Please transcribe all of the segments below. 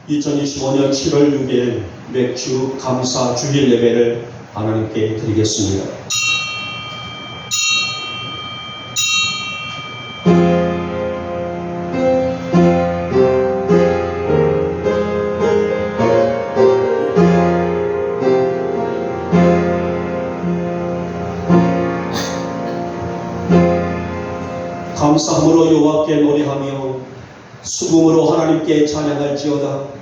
2025년 7월 6일 맥주 감사 주일 예배를 하나님께 드리겠습니다. 감사함으로 여호와께 노래하며 수금으로 하나님께 찬양할지어다.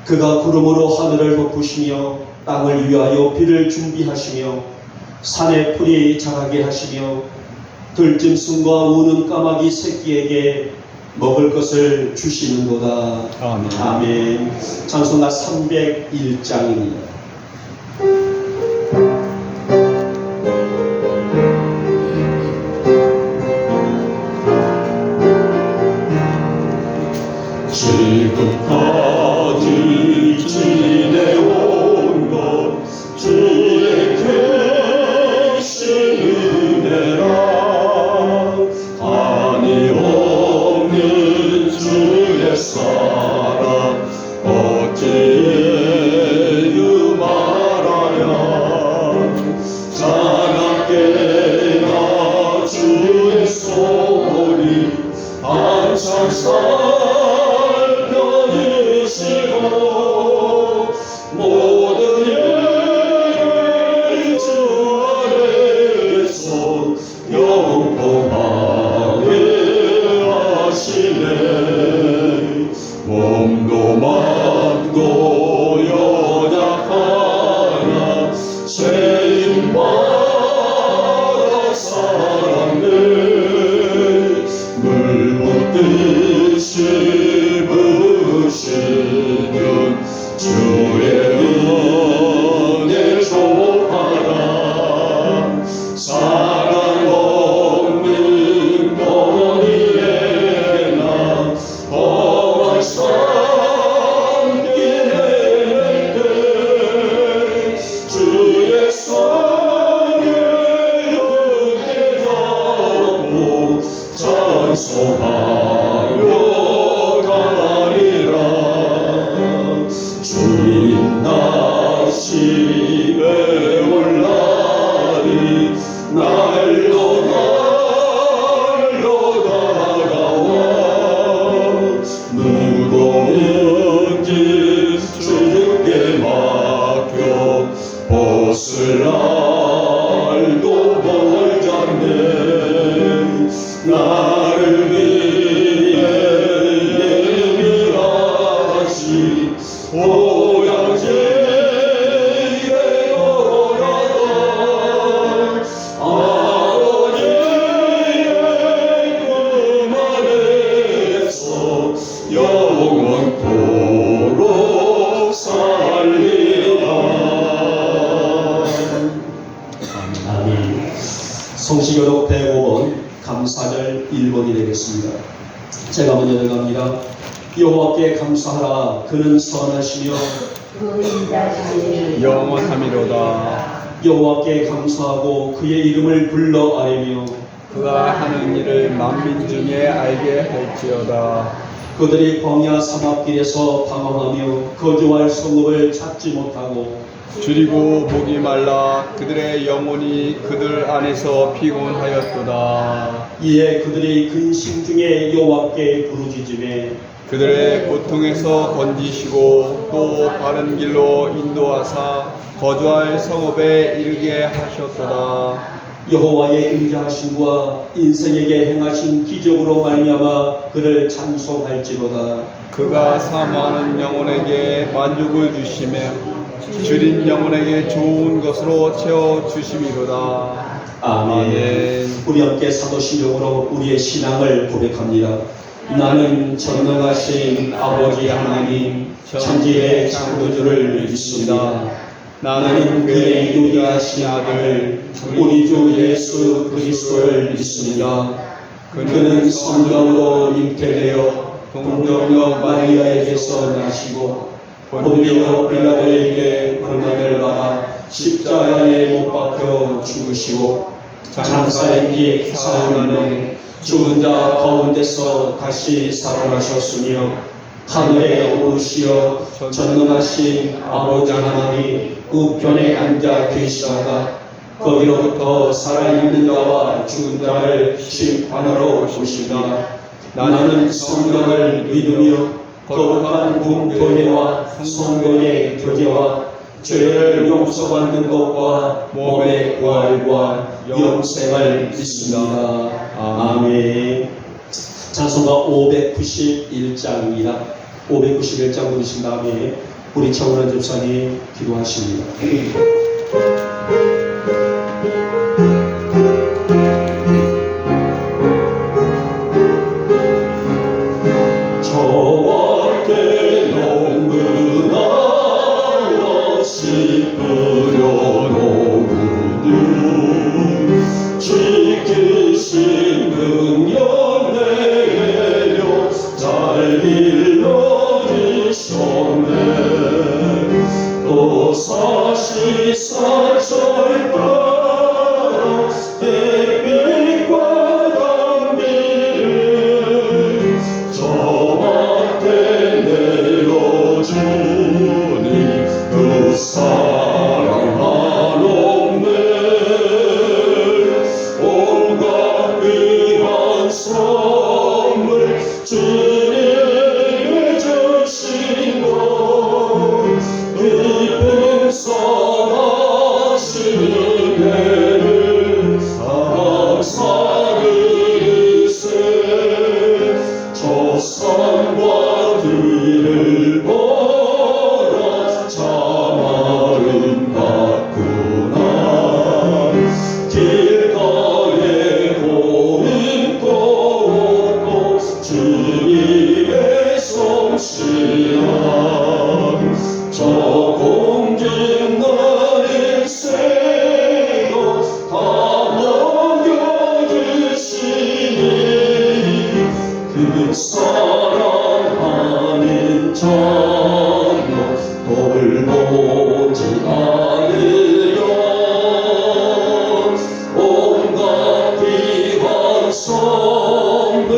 그가 구름으로 하늘을 덮으시며 땅을 위하여 비를 준비하시며 산에 풀이 자라게 하시며 들짐승과 우는 까마귀 새끼에게 먹을 것을 주시는도다. 아멘. 아멘. 찬송가 301장입니다. 지금까지 지내온 것 주의 크신 은혜라. 한이 없는 주의 사랑 어찌 말하랴. 자나깨나 주의 소리 한창 모든 일 주 안에서 영원하게 하시네. 몸도 맘도 연약하나 죄인 받아 살았네. 물 붓듯이 부으시는 주의 은혜 좋아라. 사랑 없는 너희에게나 험한 산길 헤맬 때 주의 손을 굳게 잡고 찬송하며 가리라. 주님 나심에 올라리 날로 다가와. 무거운 짐 주께 맡겨 벗을 날도 멀잖네. 나를 위해 예비하신 오양지에 오라다. 아버지의 품 안에서 영원토록 살리라. 아멘. 성시교독 105번 감사절 1번이 되겠습니다. 제가 먼저 들어갑니다. 여호와께 감사하라. 그는 선하시며 영원함이로다. 여호와께 감사하고 그의 이름을 불러 아뢰며 그가 하는 일을 만민 중에 알게 할지어다. 그들이 광야 사막길에서 방황하며 거주할 성읍을 찾지 못하고 줄이고 목이 말라 그들의 영혼이 그들 안에서 피곤하였도다. 이에 그들이 근심 중에 여호와께 부르짖으매 그들의 고통에서 건지시고 또 바른 길로 인도하사 거주할 성읍에 이르게 하셨도다. 여호와의 인자하심과 인생에게 행하신 기적으로 말미암아 그를 찬송할지로다. 그가 사모하는 영혼에게 만족을 주시며 줄인 영혼에게 좋은 것으로 채워주심이로다. 아멘. 우리 함께 사도신경으로 우리의 신앙을 고백합니다. 나는 전능하신 아버지 하나님 천지의 창조주를 믿습니다. 나는 그의 유일하신 아들 우리 주 예수 그리스도를 믿습니다. 그는 성령으로 잉태되어 동정녀 마리아에게서 나시고 본디오 빌라도에게 고난을 받아 십자가에 못 박혀 죽으시고 장사의 뒤 사흘 만에 죽은 자 가운데서 다시 살아나셨으며 하늘에 오르시어 전능하신 아버지 하나님 우편에 앉아 계시다가 거기로부터 살아있는 자와 죽은 자를 심판하러 오시리라. 나는 성령을 믿으며 거룩한 공교회와 성령의 교제와 죄를 용서받는 것과 몸의 부활과 영생을 믿습니다. 아멘. 찬송가 591장입니다. 591장 부르신 다음에 우리 차원한 집사님 기도하십니다. 저와 때 농근하여 씹으려 노구는 지키신 능력 내려 잘 길러주셨네. 또 사시사철 따라 햇빛과 단비를 저한테 내려주니 그 사랑 한없네. 온갖 귀한 선물 주님이 주신 것 깊은 선하신 은혜를 감사드리세. 저 산과 들을 보라 참 아름답구나. 길가에 고운 꽃도 주님의 솜씨야. 저 공중 나는 새도 다 먹여주시니 그 사랑하는 자녀 돌보지 않으려 온갖 귀한 선물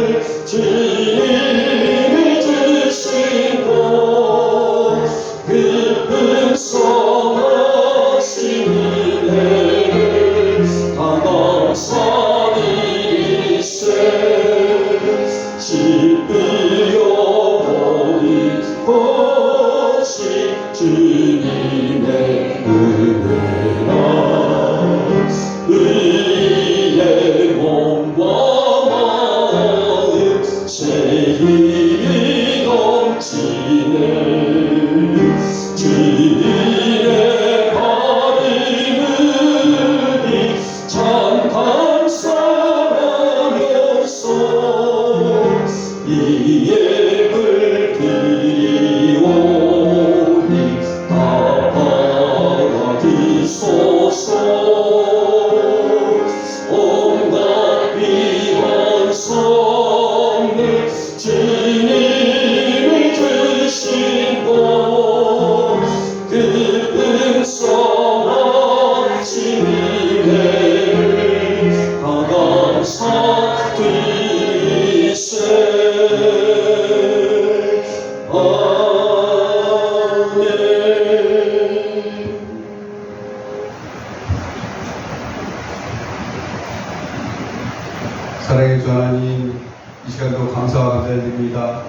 주님이 주신 것 깊은 선하신 은혜를 다 감사드리세. 씹으려 보니 것이 주님의 은혜라. 의의 몸과 마음 새 힘이 넘치네. 주님의 바르는 이 참 감사하면서 이 예물 드리오니 다 받아주소서. 온갖 귀한 선물 주님이 주신 것 깊은 선하신 은혜를 다 감사드리세. 아멘. 사랑의 주 하나님, 이 시간도 감사와 감사드립니다.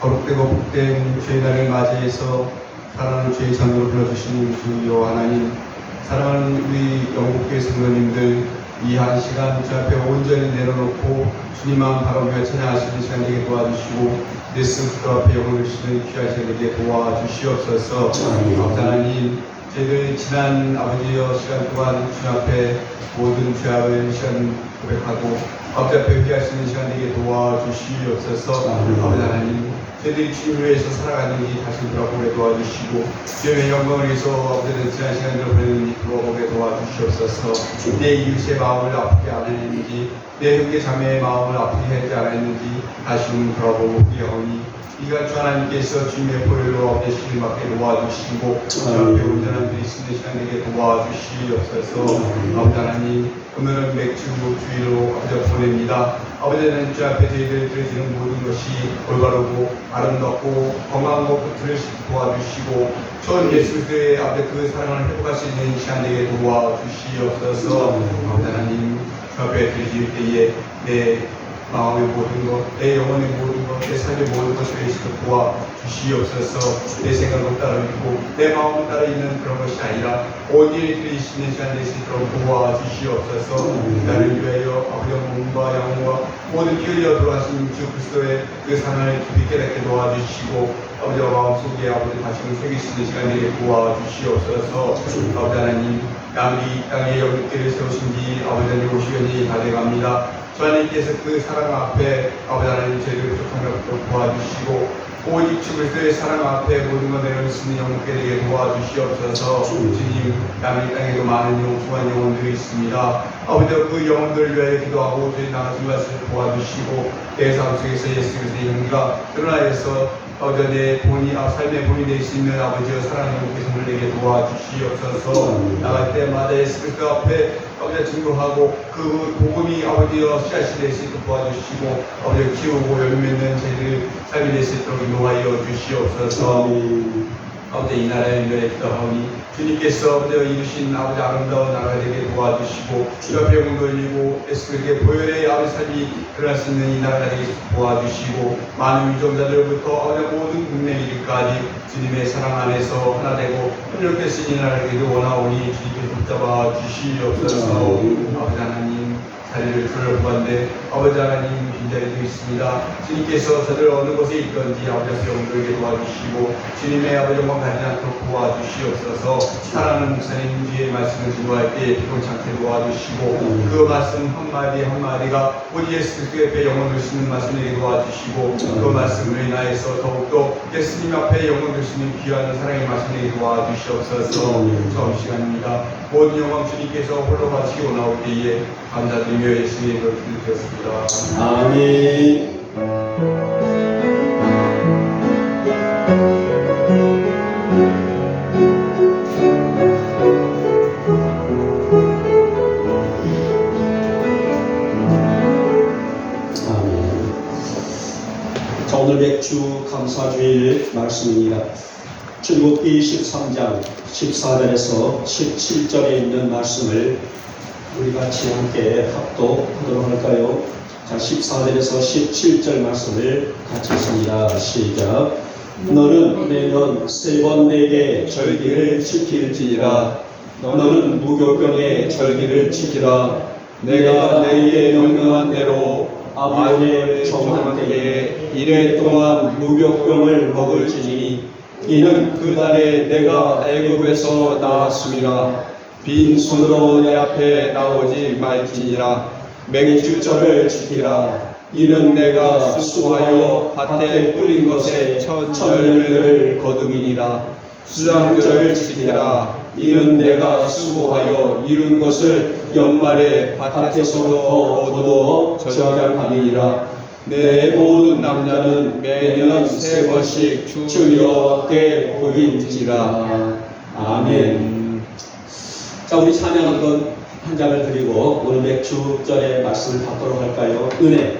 거룩되고 복된 주의 날을 맞이해서 사랑하는 주의 전으로 불러주시는 주여 하나님, 사랑하는 우리 영국교회 성도님들 이 한 시간 주 앞에 온전히 내려놓고 주님만 바라보며 찬양하시는 시간 되게 도와주시고 내 스스로 앞에 영혼을 주시는 귀한 시간 되게 도와주시옵소서. 하나님, 저희들 지난 아버지여 시간 동안 주 앞에 모든 죄악을 시간 고백하고 아버지 앞에 회개할 수 있는 시간 되게 도와주시옵소서. 아버지 하나님, 저희들이 주님을 위해서 살아가는지 다시 돌아보게 도와주시고 주님의 영광을 위해서 아버지는 지난 시간들을 보냈는지 돌아보게 도와주시옵소서. 내 이웃의 마음을 아프게 안 했는지 내 형제 자매의 마음을 아프게 하지 않았는지 다시 돌아보고 영원히 이가 주 하나님께서 주님의 보혈로 아버지 신을 받게 도와주시고 주 앞에 온전한 들이 있는 시간 되게 도와주시옵소서. 아버지 하나님, 오늘은 맥주 주일로 아버지 보냅니다. 아버지 하나님 주 앞에 저희들 드려지는 모든 것이 올바르고 아름답고 건강한 것들을 도와주시고 전 예수 그리스도의 아버지 그 사랑을 회복할 수 있는 시간 되게 도와주시옵소서. 아버지 하나님 주 앞에 드려질 때에 내 마음의 모든 것, 내 영혼의 모든 것, 내 삶의 모든 것을 예수로 도와주시옵소서. 내 생각을 따라 있고 내 마음을 따라 있는 그런 것이 아니라 어디에 들이시는 시간 될 수 있도록 도와주시옵소서. 나를 위하여 아버지의 몸과 영혼과 모든 기울여 돌아가신 주 그리스도의 그 사랑을 깊이 깨닫게 도와주시고 아버지와 마음속에 아버지 다시금 새길 수 있는 시간 되게 도와주시옵소서. 아버지 하나님 남이 땅에 영육계를 세우신 지 아버지 하나님 50년이 다 돼갑니다. 주 하나님께서 그 사랑 앞에 아버지 하나님 저희를 부족한 것도 도와주시고 오직 주 그리스도의 사랑 앞에 모든 것 내려올 수 있는 영혼께 되게 도와주시옵소서. 주님 남의 땅에도 많은 소중한 영혼들이 있습니다. 아버지 그 영혼들을 위하여 기도하고 저희 나가신 것을 도와주시고 내 삶 속에서 예수 그리스도의 영리가 드러나서 아버지 내 본인 삶의 본이 될 수 있는 아버지의 사랑의 영혼께서 내게 도와주시옵소서. 나갈 때마다 예수 그리스도 앞에 아버지 증거하고 그 복음이 아버지여 씨앗이 될 수 있도록 도와주시고 아버지 키우고 열매맺는 저희들 삶이 될 수 있도록 인도하여 주시옵소서. 아버지 이 나라를 위하여 기도하오니 주님께서 아버지 이루신 아버지 아름다운 나라가 되게 도와주시고 옆에 영혼도 열리고 예수 그리스도의 보혈의 아버지 삶이 드러날 수 있는 이 나라가 되게 도와주시고 많은 유정자들부터 아버지 모든 국내민까지 주님의 사랑 안에서 하나 되고 협력될 수 있는 나라가 되기를 원하오니 주님께서 붙잡아 주시옵소서. 아버지 하나님 자리를 들어보았는데 아버지 하나님 빈자리도 있습니다. 주님께서 저들 어느 곳에 있든지 아버지 영들에게 도와주시고 주님의 아버지 영광 가지 않도록 도와주시옵소서. 사랑하는 목사님 주의 말씀을 증거할 때 피곤치 않게 도와주시고 그 말씀 한마디 한마디가 오직 예수 그리스도 옆에 영혼을 쓰는 말씀에게 도와주시고 그 말씀을 인하여서 더욱더 예수님 앞에 영혼을 쓰는 귀한 사랑의 말씀에게 도와주시옵소서. 처음 시간입니다. 모든 영광 주님께서 홀로 바치고 나올 때에 감사드리며 예수님의 이름으로 기도드렸습니다. 아멘. 자, 오늘 맥주 감사주일 말씀입니다. 출애굽기 13장 14절에서 17절에 있는 말씀을 우리 같이 함께 합독하도록 할까요? 자, 14절에서 17절 말씀을 같이 읽습니다. 시작. 너는 매년 3번 내게 절기를 지킬지니라. 너는 무교병의 절기를 지키라. 내가 내게 명령한 대로 아브라함의 정한 때에 이래 동안 무교병을 먹을지니 이는 그 달에 내가 애굽에서 나왔음이라. 빈 손으로 내 앞에 나오지 말지니라. 맹주절을 지키라. 이는 내가 수고하여 밭에 뿌린 것에 첫 열매를 거두이니라. 수장절을 지키라. 이는 내가 수고하여 이룬 것을 연말에 밭에서부터 거두어 저장하니라. 내 모든 남자는 매년 3번씩 주 여호와께 보일지라. 아멘. 자, 우리 찬양한 한 장을 드리고 오늘 맥주절의 말씀을 받도록 할까요? 은혜.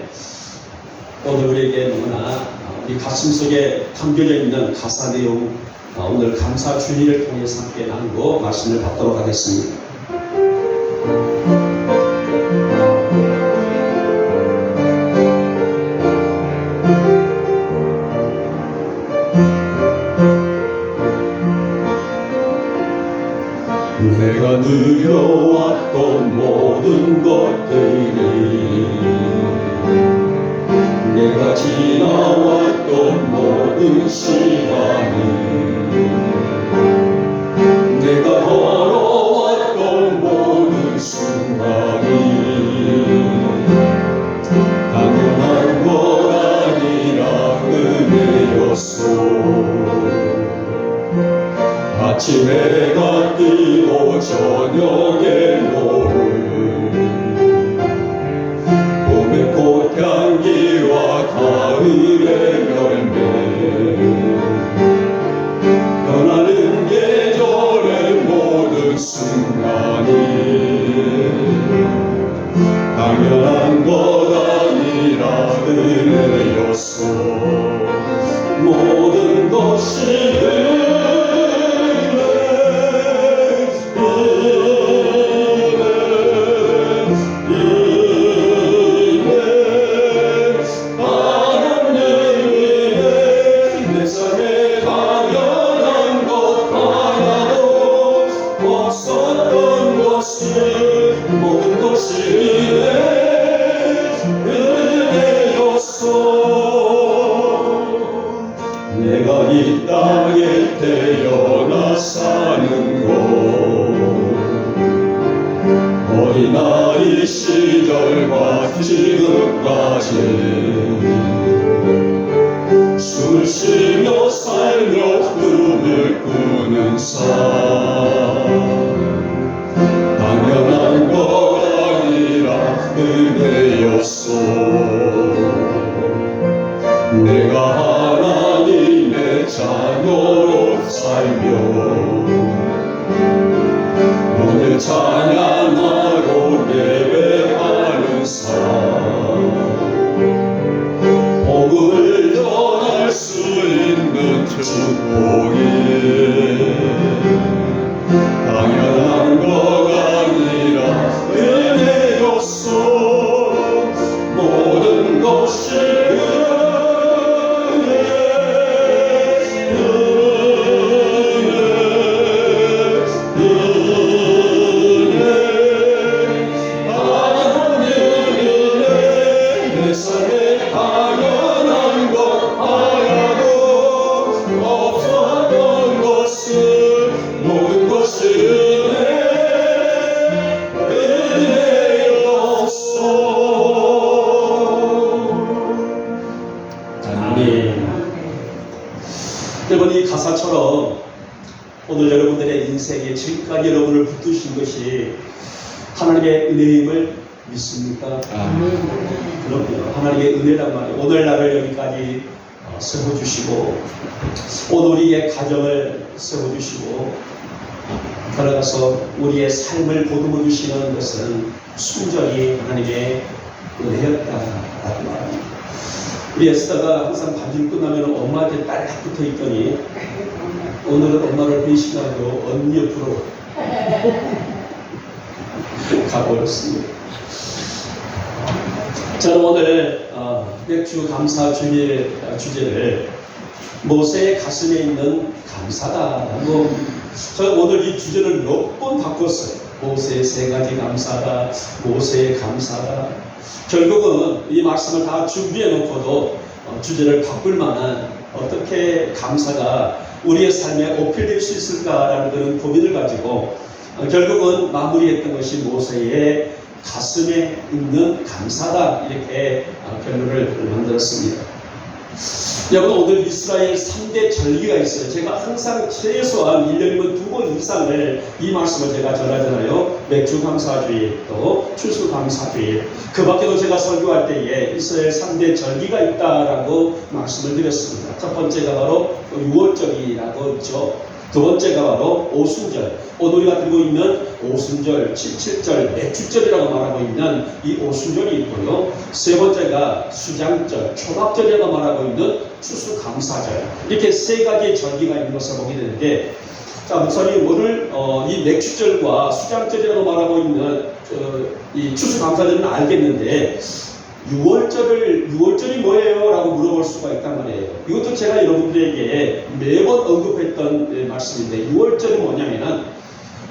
오늘 우리에게 너무나 우리 가슴속에 담겨져 있는 가사 내용, 오늘 감사 주일을 통해서 함께 나누고 말씀을 받도록 하겠습니다. 내가 누려왔던 모든 것들이, 내가 지나왔던 모든 시간이, 내가 걸어왔던 모든 순간이 당연한 것 아니라 은혜였소. 아침에 해가 뜨고 저녁에 노을, 봄의 꽃향기와 가을의 열매, 변하는 계절의 모든 순간이 당연한 것 아니 것은 모든 것이 내 은혜였소. 내가 이 땅에 태어나 사는 곳 어린아이 시절과 지금까지 숨을 쉬며 살며 꿈을 꾸는 삶 당연한 것 아니라 은혜였소. 내가 하나님의 자녀로 살며 오늘 찬양하고 예배하는 삶 복음을 전할 수 있는 축복이 당연한 것 아니라 은혜였소. 모든 것이 여러분, 이 가사처럼 오늘 여러분들의 인생에 지금까지 여러분을 붙드신 것이 하나님의 은혜임을 믿습니까? 그럼요. 하나님의 은혜란 말이에요. 오늘 나를 여기까지 세워주시고 오늘 우리의 가정을 세워주시고 걸어가서 우리의 삶을 보듬어 주시는 것은 순전히 하나님의 은혜였다라고 말합니다. 우리 에스더가 항상 반주를 끝나면 엄마한테 딱 붙어 있더니 오늘은 엄마를 배신하고 언니 옆으로 가버렸습니다. 저는 오늘 맥주 감사 주제를 모세의 가슴에 있는 감사다라고, 저는 오늘 이 주제를 몇 번 바꿨어요. 모세의 세 가지 감사다, 모세의 감사다. 결국은 이 말씀을 다 준비해 놓고도 주제를 바꿀 만한 어떻게 감사가 우리의 삶에 어필될 수 있을까라는 그런 고민을 가지고 결국은 마무리했던 것이 모세의 가슴에 있는 감사다, 이렇게 결론을 만들었습니다. 여러분, 오늘 이스라엘 3대 절기가 있어요. 제가 항상 최소한 1년이면 2번 이상을 이 말씀을 제가 전하잖아요. 맥주 감사주일, 또 추수 감사주일. 그 밖에도 제가 설교할 때에 이스라엘 3대 절기가 있다라고 말씀을 드렸습니다. 첫 번째가 바로 6월절이라고 있죠. 두 번째가 바로 오순절, 오늘 우리가 들고 있는 오순절, 칠칠절, 맥주절이라고 말하고 있는 이 오순절이 있고요. 세 번째가 수장절, 초막절이라고 말하고 있는 추수감사절. 이렇게 세 가지의 절기가 있는 것을 보게 되는데, 자, 목사님 오늘 이 맥주절과 수장절이라고 말하고 있는 이 추수감사절은 알겠는데 6월절이 뭐예요? 라고 물어볼 수가 있단 말이에요. 이것도 제가 여러분들에게 매번 언급했던 말씀인데, 6월절이 뭐냐면은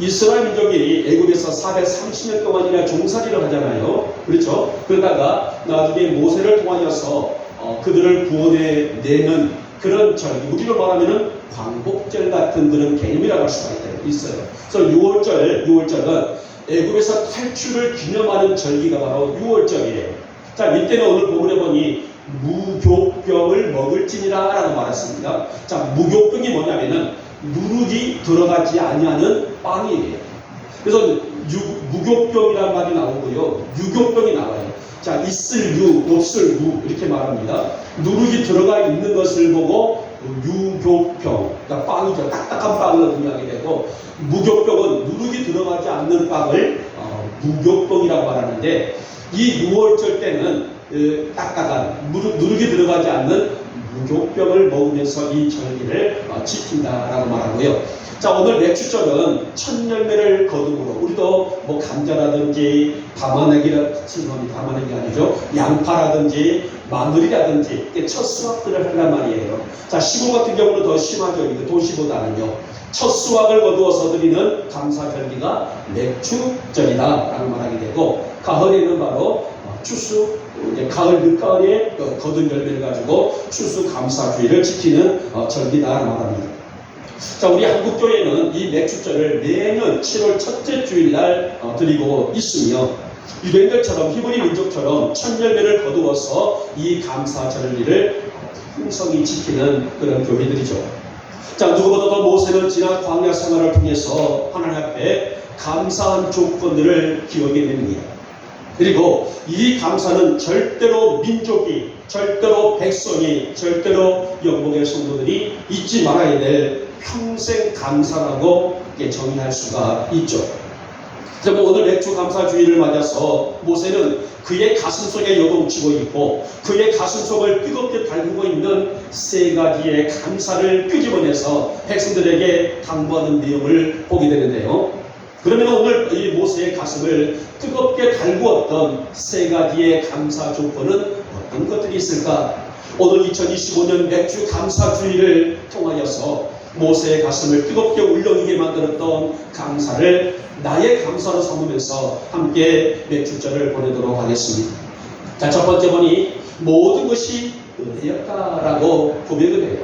이스라엘 민족이 애굽에서 430년 동안이나 종살이를 하잖아요. 그렇죠? 그러다가 나중에 모세를 통하여서 그들을 구원해 내는 그런 절기, 우리로 말하면은 광복절 같은 그런 개념이라고 할 수가 있어요. 그래서 6월절은 애굽에서 탈출을 기념하는 절기가 바로 6월절이에요. 자, 이때는 오늘 본문에 보니 무교병을 먹을지니라 라고 말했습니다. 자, 무교병이 뭐냐면은 누룩이 들어가지 아니하는 빵이에요. 그래서 무교병이라는 말이 나오고요, 유교병이 나와요. 자, 있을 유, 없을 무, 이렇게 말합니다. 누룩이 들어가 있는 것을 보고 유교병, 그러니까 빵이죠. 딱딱한 빵을 의미하게 되고, 무교병은 누룩이 들어가지 않는 빵을 무교병이라고 말하는데, 이 6월절 때는 딱딱한 누룩이 들어가지 않는 무교병을 먹으면서 이 절기를 지킨다라고 말하고요. 자, 오늘 맥주절은 첫 열매를 거둠으로 우리도 뭐 감자라든지 담아내기 아니죠. 양파라든지 마늘이라든지 첫 수확들을 한단 말이에요. 자, 시골 같은 경우는 더 심하죠. 이거 도시보다는요. 첫 수확을 거두어서 드리는 감사절기가 맥주절이다라고 말하게 되고, 가을에는 바로 추수, 가을 늦가을에 거둔 열매를 가지고 추수 감사주의를 지키는 절기다라고 말합니다. 자, 우리 한국교회는 이 맥주절을 매년 7월 첫째 주일날 드리고 있으며, 유대인들처럼 히브리 민족처럼 첫 열매를 거두어서 이 감사절기를 풍성히 지키는 그런 교회들이죠. 자, 누구보다도 모세는 지난 광야 생활을 통해서 하나님 앞에 감사한 조건들을 기억해냅니다. 그리고 이 감사는 절대로 민족이, 절대로 백성이, 절대로 영국의 성도들이 잊지 말아야 될 평생 감사라고 정의할 수가 있죠. 오늘 맥주 감사주의를 맞아서 모세는 그의 가슴 속에 요동치고 있고 그의 가슴 속을 뜨겁게 달구고 있는 세 가지의 감사를 끄집어내서 백성들에게 당부하는 내용을 보게 되는데요. 그러면 오늘 이 모세의 가슴을 뜨겁게 달구었던 세 가지의 감사 조건은 어떤 것들이 있을까? 오늘 2025년 맥주 감사주의를 통하여서 모세의 가슴을 뜨겁게 울렁이게 만들었던 감사를 나의 감사로 삼으면서 함께 맥주절을 보내도록 하겠습니다. 자, 첫 번째 보니 모든 것이 은혜였다라고 고백을 해요.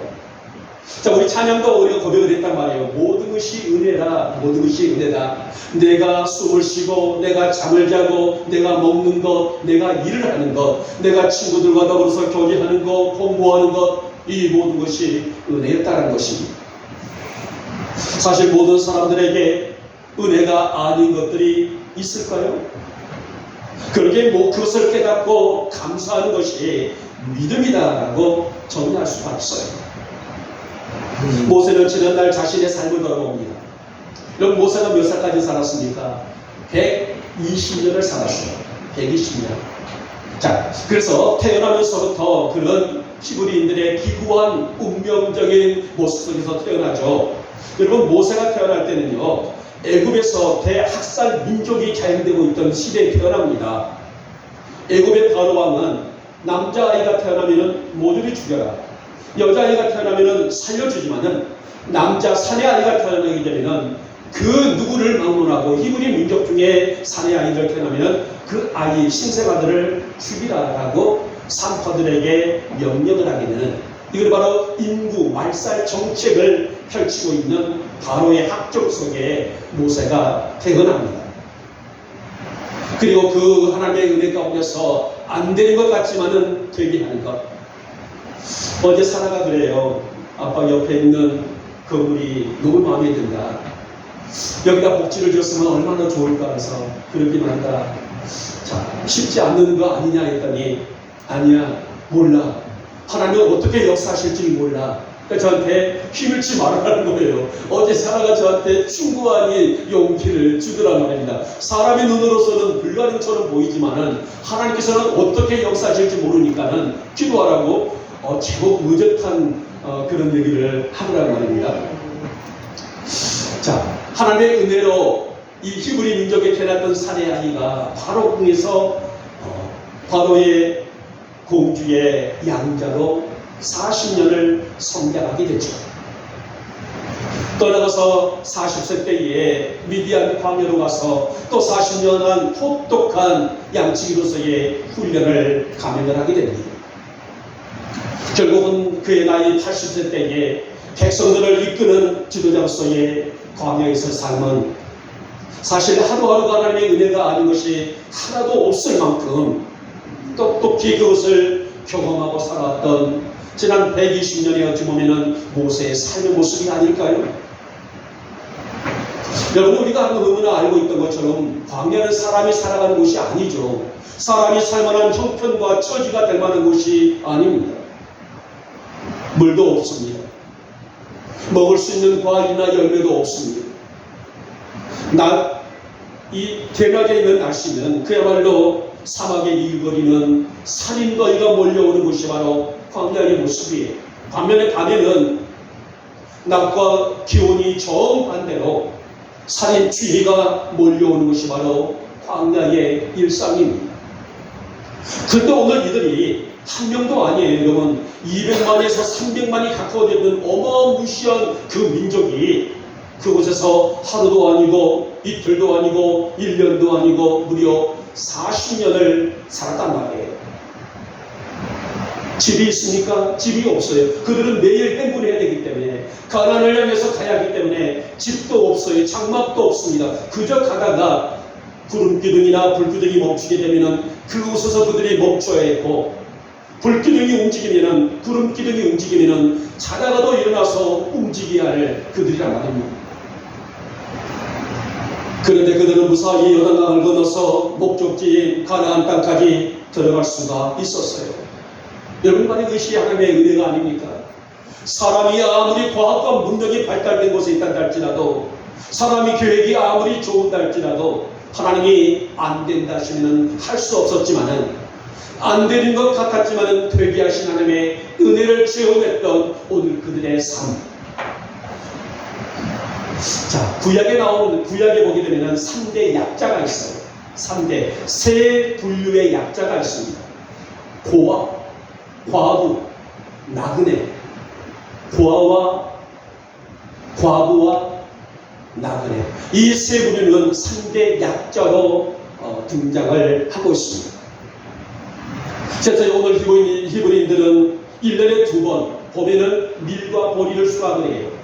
자, 우리 찬양도 우리가 고백을 했단 말이에요. 모든 것이 은혜다. 모든 것이 은혜다. 내가 숨을 쉬고, 내가 잠을 자고, 내가 먹는 것, 내가 일을 하는 것, 내가 친구들과 더불어서 교제하는 것, 공부하는 것, 이 모든 것이 은혜였다는 것입니다. 사실 모든 사람들에게 은혜가 아닌 것들이 있을까요? 그러게 그것을 깨닫고 감사하는 것이 믿음이다라고 정의할 수가 없어요. 모세는 지난날 자신의 삶을 돌아봅니다. 그럼 모세가 몇 살까지 살았습니까? 120년을 살았어요. 120년. 자, 그래서 태어나면서부터 그런 히브리인들의 기구한 운명적인 모습 속에서 태어나죠. 여러분, 모세가 태어날 때는요, 애굽에서 대학살 민족이 자행되고 있던 시대에 태어납니다. 애굽의 바로왕은 남자아이가 태어나면 모두를 죽여라, 여자아이가 태어나면 살려주지만은 남자 사내아이가 태어나게 되면은 그 누구를 막론하고 히브리 민족 중에 사내아이들 태어나면 그 아이 신생아들을 죽이라라고 산파들에게 명령을 하게 되는, 이걸 바로 인구 말살 정책을 펼치고 있는 바로의 학적 속에 모세가 태어납니다. 그리고 그 하나님의 은혜 가운데서 안 되는 것 같지만은 되게 하는 것. 어제 사라가 그래요. 아빠 옆에 있는 건물이 너무 마음에 든다. 여기다 복지를 줬으면 얼마나 좋을까 해서 그러긴 한다. 자, 쉽지 않는 거 아니냐 했더니 아니야, 몰라. 하나님은 어떻게 역사하실지 몰라. 그러니까 저한테 힘을치 말아라는 거예요. 어제 사라가 저한테 충고한 용기를 주더란 말입니다. 사람의 눈으로서는 불가능처럼 보이지만은 하나님께서는 어떻게 역사하실지 모르니까는 기도하라고 제법 의젓한 그런 얘기를 하더란 말입니다. 자, 하나님의 은혜로 이 히브리 민족에 태어났던 사내 아이가 바로 궁에서 바로의 공주의 양자로 40년을 성장하게 되죠. 떠나가서 40세 때에 미디안 광야로 가서 또 40년간 혹독한 양치기로서의 훈련을 감행을 하게 됩니다. 결국은 그의 나이 80세 때에 백성들을 이끄는 지도자로서의 광야에서 삶은 사실 하루하루가 하나님의 은혜가 아닌 것이 하나도 없을 만큼 똑똑히 그것을 경험하고 살아왔던 지난 120년의 어찌 보면은 모세의 삶의 모습이 아닐까요? 여러분, 우리가 너무나 알고 있던 것처럼 광야는 사람이 살아가는 곳이 아니죠. 사람이 살만한 형편과 처지가 될 만한 곳이 아닙니다. 물도 없습니다. 먹을 수 있는 과일이나 열매도 없습니다. 이 대낮에 있는 날씨는 그야말로 사막에 일거리는 살인거리가 몰려오는 것이 바로 광야의 모습이에요. 반면에 밤에는 낮과 기온이 정반대로 살인주의가 몰려오는 것이 바로 광야의 일상입니다. 그런데 오늘 이들이 한 명도 아니에요, 여러분. 200만에서 300만이 가까워지는 어마무시한 그 민족이 그곳에서 하루도 아니고 이틀도 아니고 1년도 아니고 무려 40년을 살았단 말이에요. 집이 있습니까? 집이 없어요. 그들은 매일 행군해야 되기 때문에, 가나안을 향해서 가야 하기 때문에 집도 없어요. 장막도 없습니다. 그저 가다가 구름기둥이나 불기둥이 멈추게 되면은 그곳에서 그들이 멈춰야 했고, 불기둥이 움직이면은, 구름기둥이 움직이면은 자다가도 일어나서 움직여야 할 그들이란 말입니다. 그런데 그들은 무사히 요단강을 건너서 목적지인 가나안 땅까지 들어갈 수가 있었어요. 여러분, 만약 이것이 하나님의 은혜가 아닙니까? 사람이 아무리 과학과 문명이 발달된 곳에 있다 할지라도, 사람이 계획이 아무리 좋은다 할지라도 하나님이 안 된다 하시면 할 수 없었지만은, 안 되는 것 같았지만은 되게 하신 하나님의 은혜를 체험했던 오늘 그들의 삶. 자, 구약에 보게 되면 3대 약자가 있어요. 세 분류의 약자가 있습니다. 고아, 과부, 나그네. 고아와 과부와 나그네. 이 세 분류는 3대 약자로 등장을 하고 있습니다. 그래서 오늘 히브리인들은 1년에 2번 봄에는 밀과 보리를 수확을 해요.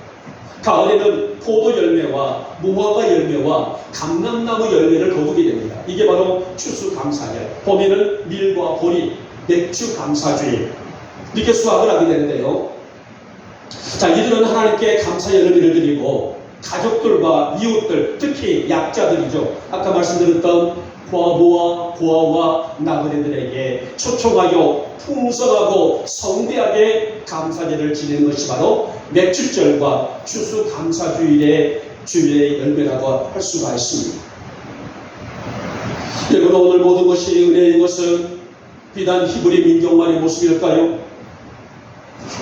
가을에는 포도 열매와 무화과 열매와 감람나무 열매를 거두게 됩니다. 이게 바로 추수감사절. 봄에는 밀과 보리, 맥주 감사주일, 이렇게 수확을 하게 되는데요. 자, 이들은 하나님께 감사 열매를 드리고 가족들과 이웃들, 특히 약자들이죠. 아까 말씀드렸던 과부와 고아와 나그네들에게 초청하여 풍성하고 성대하게 감사제를 지내는 것이 바로 맥주절과 추수감사주일의 주일의 열매라고 할 수가 있습니다. 여러분, 오늘 모든 것이 은혜인 것은 비단 히브리 민족만의 모습일까요?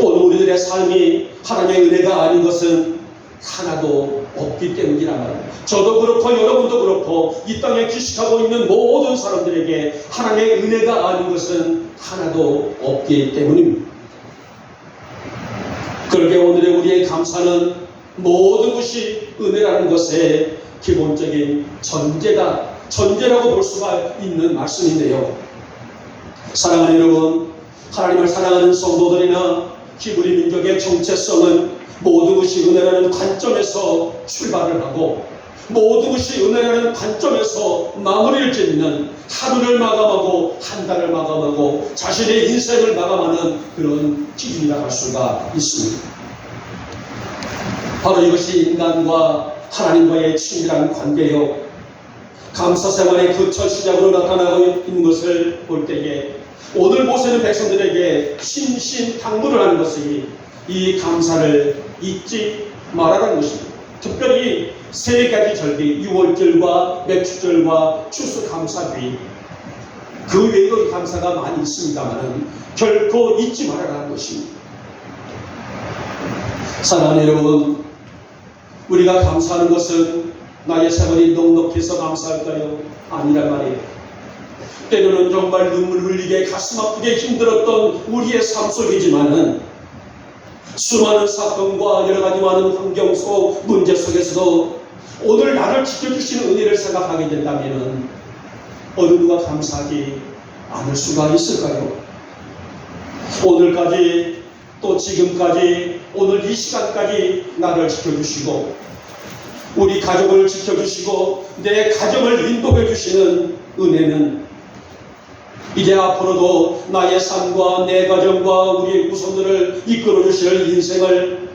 오늘 우리들의 삶이 하나님의 은혜가 아닌 것은 하나도 없기 때문이란 말입니다. 저도 그렇고 여러분도 그렇고 이 땅에 기식하고 있는 모든 사람들에게 하나님의 은혜가 아닌 것은 하나도 없기 때문입니다. 그러게 오늘의 우리의 감사는 모든 것이 은혜라는 것의 기본적인 전제라고 볼 수가 있는 말씀인데요. 사랑하는 여러분, 하나님을 사랑하는 성도들이나 히브리 민족의 정체성은 모든 것이 은혜라는 관점에서 출발을 하고 모든 것이 은혜라는 관점에서 마무리를 짓는, 하루를 마감하고 한 달을 마감하고 자신의 인생을 마감하는 그런 기준이라고 할 수가 있습니다. 바로 이것이 인간과 하나님과의 친밀한 관계요, 감사생활의 그 첫 시작으로 나타나고 있는 것을 볼 때에 오늘 모세는 백성들에게 신신당부를 하는 것이 이 감사를 잊지 말아라는 것입니다. 특별히 세 가지 절기, 유월절과 맥주절과 추수감사주일, 그 외에도 감사가 많이 있습니다만 결코 잊지 말아라는 것입니다. 사랑하는 여러분, 우리가 감사하는 것은 나의 생활이 넉넉해서 감사할까요? 아니란 말이에요. 때로는 정말 눈물 흘리게 가슴 아프게 힘들었던 우리의 삶 속이지만은 수많은 사건과 여러 가지 많은 환경 속 문제 속에서도 오늘 나를 지켜주시는 은혜를 생각하게 된다면 어느 누가 감사하지 않을 수가 있을까요? 오늘까지 또 지금까지 오늘 이 시간까지 나를 지켜주시고 우리 가족을 지켜주시고 내 가정을 인도해 주시는 은혜는 이제 앞으로도 나의 삶과 내 가정과 우리의 구성들을 이끌어 주실 인생을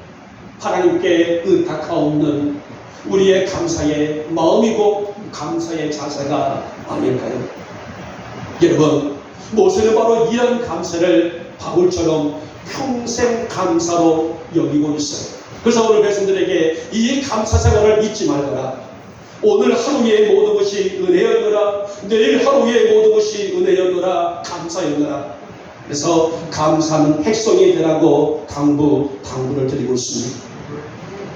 하나님께 의탁하옵는 우리의 감사의 마음이고 감사의 자세가 아닐까요? 여러분, 모세는 바로 이런 감사를 바울처럼 평생 감사로 여기고 있어요. 그래서 오늘 백성들에게 이 감사 생활을 잊지 말거라. 오늘 하루의 모든 것이 은혜였노라. 내일 하루의 모든 것이 은혜였노라. 감사였노라. 그래서 감사하는 백성이 되라고 당부를 드리고 있습니다.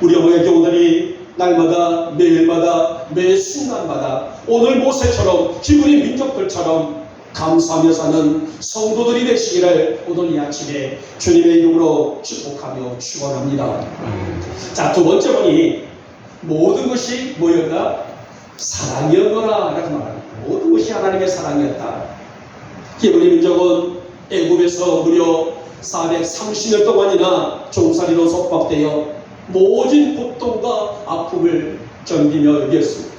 우리 어머니 교우들이 날마다 매일마다 매 순간마다 오늘 모세처럼 히브리 민족들처럼 감사하며 사는 성도들이 되시기를 오늘 이 아침에 주님의 이름으로 축복하며 축원합니다. 자, 두 번째 번이 모든 것이 뭐였나? 사랑이었노라 라고 말합니다. 모든 것이 하나님의 사랑이었다. 히브리 민족은 애굽에서 무려 430년 동안이나 종살이로 속박되어 모진 고통과 아픔을 견디며 이겼습니다.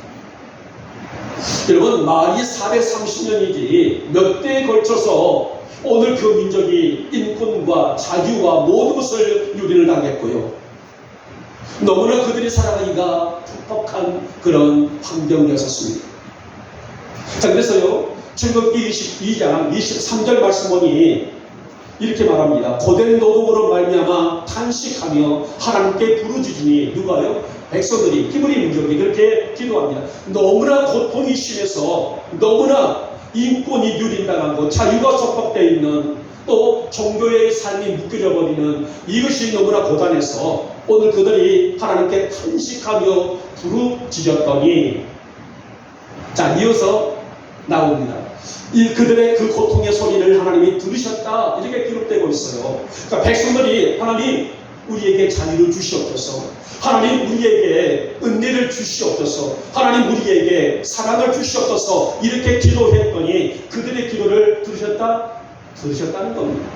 여러분, 말이 430년이지 몇 대에 걸쳐서 오늘 그 민족이 인권과 자유와 모든 것을 유린을 당했고요. 너무나 그들이 살아가기가 퍽퍽한 그런 환경이었습니다. 자, 그래서요, 출애굽기 22장 23절 말씀 보니 이렇게 말합니다. 고된 노동으로 말미암아 탄식하며 하나님께 부르짖으니 누가요? 백성들이, 히브리 민족이 그렇게 기도합니다. 너무나 고통이 심해서 너무나 인권이 유린당하고 자유가 속박되어 있는 또 종교의 삶이 묶여져 버리는 이것이 너무나 고단해서 오늘 그들이 하나님께 탄식하며 부르짖었더니 자, 이어서 나옵니다. 그들의 그 고통의 소리를 하나님이 들으셨다 이렇게 기록되고 있어요. 그러니까 백성들이 하나님 우리에게 자유를 주시옵소서, 하나님 우리에게 은혜를 주시옵소서, 하나님 우리에게 사랑을 주시옵소서 이렇게 기도했더니 그들의 기도를 들으셨다는 겁니다.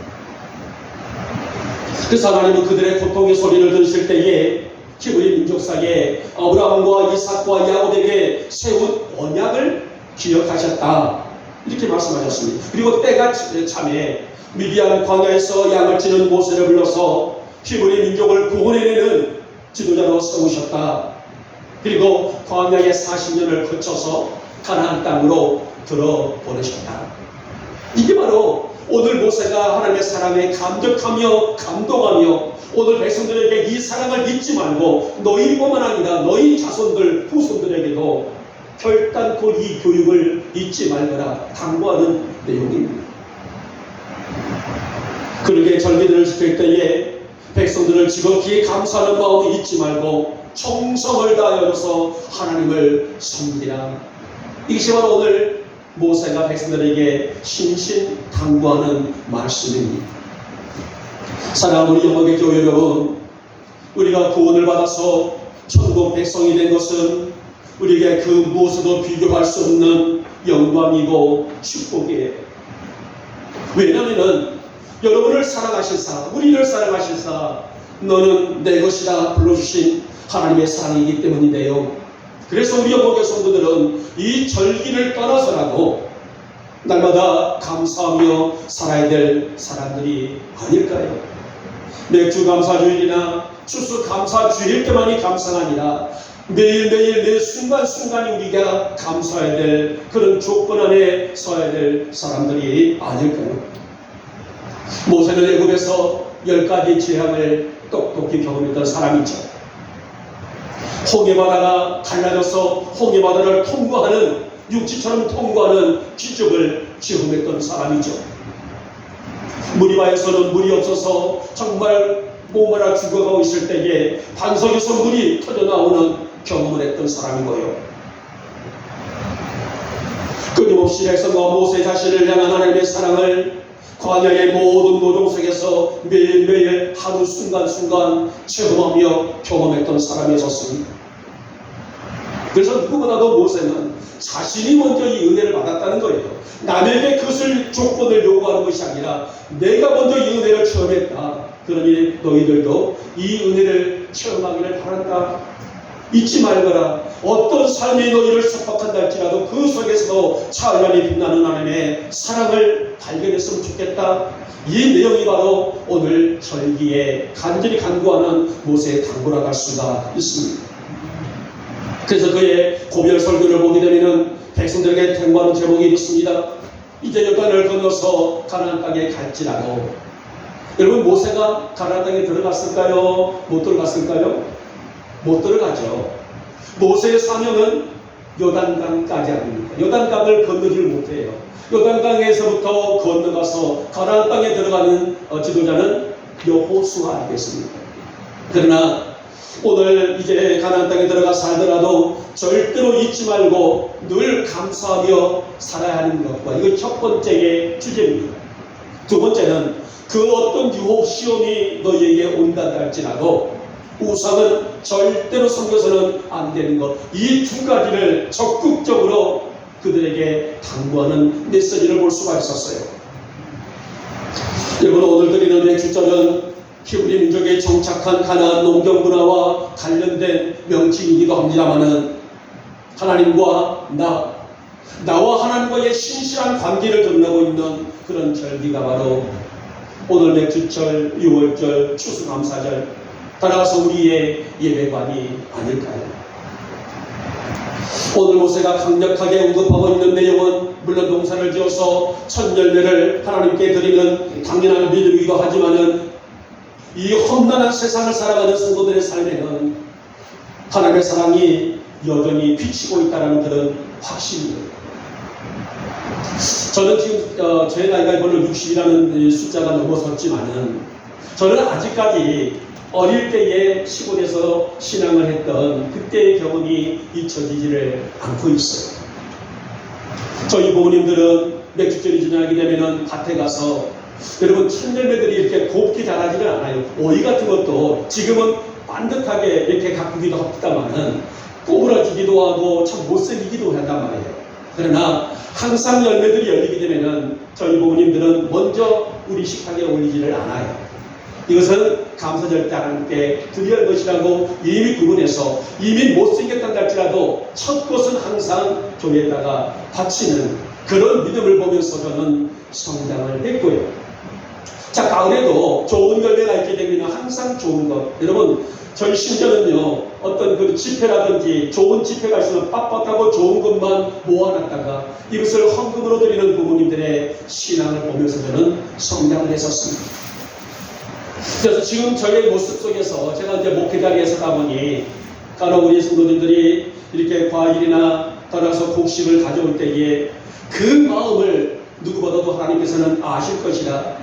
그래서 하나님은 그들의 고통의 소리를 들으실 때에 히브리 민족사에 아브라함과 이삭과 야곱에게 세운 언약을 기억하셨다 이렇게 말씀하셨습니다. 그리고 때가 참에 미디안 광야에서 양을 치는 모세를 불러서 히브리 민족을 구원해내는 지도자로 세우셨다. 그리고 광야의 40년을 거쳐서 가나안 땅으로 들어보내셨다. 이게 바로 오늘 모세가 하나님의 사랑에 감격하며 감동하며 오늘 백성들에게 이 사랑을 잊지 말고 너희뿐만 아니라 너희 자손들 후손들에게도 결단코 이 교육을 잊지 말거라 당부하는 내용입니다. 그렇게 절기들을 지킬 때에 백성들을 지극히 감사하는 마음을 잊지 말고 정성을 다하여서 하나님을 섬기라. 이것이 바로 오늘 모세가 백성들에게 신신당부하는 말씀입니다. 사랑하는 우리 영광의 교회 여러분, 우리가 구원을 받아서 천국 백성이 된 것은 우리에게 그 무엇으로도 비교할 수 없는 영광이고 축복이에요. 왜냐하면 여러분을 사랑하시사, 우리를 사랑하시사 너는 내 것이라 불러주신 하나님의 사랑이기 때문인데요. 그래서 우리 영광의 성도들은 이 절기를 떠나서라도 날마다 감사하며 살아야 될 사람들이 아닐까요? 맥주 감사주일이나 추수 감사주일 때만이 감사가 아니라 매일매일 매 순간순간이 우리가 감사해야 될 그런 조건 안에 서야 될 사람들이 아닐까요? 모세는 애굽에서 10가지 재앙을 똑똑히 경험했던 사람이죠. 홍해바다가 갈라져서 홍해바다를 통과하는 육지처럼 통과하는 기적을 체험했던 사람이죠. 무리바에서는 물이 없어서 정말 목마라 죽어가고 있을 때에 반석에서 물이 터져나오는 경험을 했던 사람이고요. 끊임없이 백성과 모세 자신을 향한 하나님의 사랑을 광야의 모든 노동 속에서 매일매일 하루 순간순간 체험하며 경험했던 사람이었습니다. 그래서 누구보다도 모세는 자신이 먼저 이 은혜를 받았다는 거예요. 남에게 그것을 조건을 요구하는 것이 아니라 내가 먼저 이 은혜를 체험했다. 그러니 너희들도 이 은혜를 체험하기를 바란다. 잊지 말거라. 어떤 삶이 너희를 속박한다 할지라도 그 속에서도 찬란히 빛나는 하나님의 사랑을 발견했으면 좋겠다. 이 내용이 바로 오늘 절기에 간절히 간구하는 모세의 당부라고 할 수가 있습니다. 그래서 그의 고별 설교를 보게 되면 백성들에게 당부하는 제목이 있습니다. 이제 요단을 건너서 가나안 땅에 갈지라도. 여러분, 모세가 가나안 땅에 들어갔을까요? 못 들어갔을까요? 못 들어가죠. 모세의 사명은 요단강까지 아닙니까? 요단강을 건너지를 못해요. 요단강에서부터 건너가서 가나안 땅에 들어가는 지도자는 여호수아 아니겠습니까? 그러나 오늘 이제 가나안 땅에 들어가 살더라도 절대로 잊지 말고 늘 감사하며 살아야 하는 것과, 이거 첫 번째의 주제입니다. 두 번째는 그 어떤 유혹 시험이 너희에게 온다 할지라도 우상은 절대로 섬겨서는 안 되는 것, 이 두 가지를 적극적으로 그들에게 당부하는 메시지를 볼 수가 있었어요. 여러분, 오늘 드리는 맥주절은 히브리 민족에 정착한 가나안 농경 문화와 관련된 명칭이기도 합니다마는 하나님과 나와 하나님과의 신실한 관계를 드러내고 있는 그런 절기가 바로 오늘 맥주절, 유월절, 추수감사절, 따라서 우리의 예배관이 아닐까요? 오늘 모세가 강력하게 언급하고 있는 내용은 물론 농사를 지어서 첫 열매를 하나님께 드리는 당연한 믿음이기도 하지만은 이 험난한 세상을 살아가는 성도들의 삶에는 하나님의 사랑이 여전히 비치고 있다는 그런 확신입니다. 저는 지금 제 나이가 이걸로 60이라는 숫자가 넘어섰지만은 저는 아직까지 어릴 때에 시골에서 신앙을 했던 그때의 경험이 잊혀지지를 않고 있어요. 저희 부모님들은 맥주절이 지나게 되면은 밭에 가서, 여러분, 천열매들이 이렇게 곱게 자라지는 않아요. 오이 같은 것도 지금은 반듯하게 이렇게 가꾸기도 합니다만은 꼬부라지기도 하고 참 못생기기도 한단 말이에요. 그러나 항상 열매들이 열리게 되면은 저희 부모님들은 먼저 우리 식탁에 올리지를 않아요. 이것은 감사절 때 하나님께 드려야 할 것이라고 이미 구분해서, 이미 못생겼다 할지라도 첫 것은 항상 교회에다가 바치는 그런 믿음을 보면서 저는 성장을 했고요. 자, 가을에도 좋은 열매가 있게 되면 항상 좋은 것. 여러분, 저희 신전은요, 어떤 그 집회라든지 좋은 집회가 있으면 빳빳하고 좋은 것만 모아놨다가 이것을 헌금으로 드리는 부모님들의 신앙을 보면서 저는 성장을 했었습니다. 그래서 지금 저의 모습 속에서 제가 이제 목회 자리에 서다 보니 간혹 우리 성도님들이 이렇게 과일이나 따라서 곡식을 가져올 때에 그 마음을 누구보다도 하나님께서는 아실 것이라.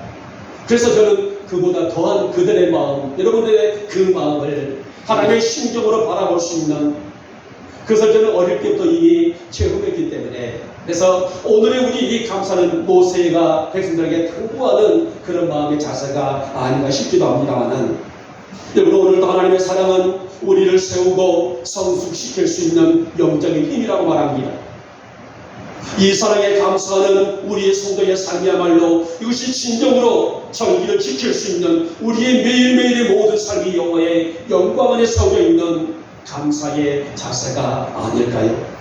그래서 저는 그보다 더한 그들의 마음, 여러분들의 그 마음을 하나님의 심정으로 바라볼 수 있는, 그것을 저는 어릴 때부터 이미 체험했기 때문에, 그래서 오늘의 우리 이 감사는 모세가 백성들에게 당부하는 그런 마음의 자세가 아닌가 싶기도 합니다만은, 여러분, 오늘도 하나님의 사랑은 우리를 세우고 성숙시킬 수 있는 영적인 힘이라고 말합니다. 이 사랑에 감사하는 우리의 성도의 삶이야말로 이것이 진정으로 절기를 지킬 수 있는 우리의 매일매일의 모든 삶이 여호와의 영광 안에 세워져 있는 감사의 자세가 아닐까요?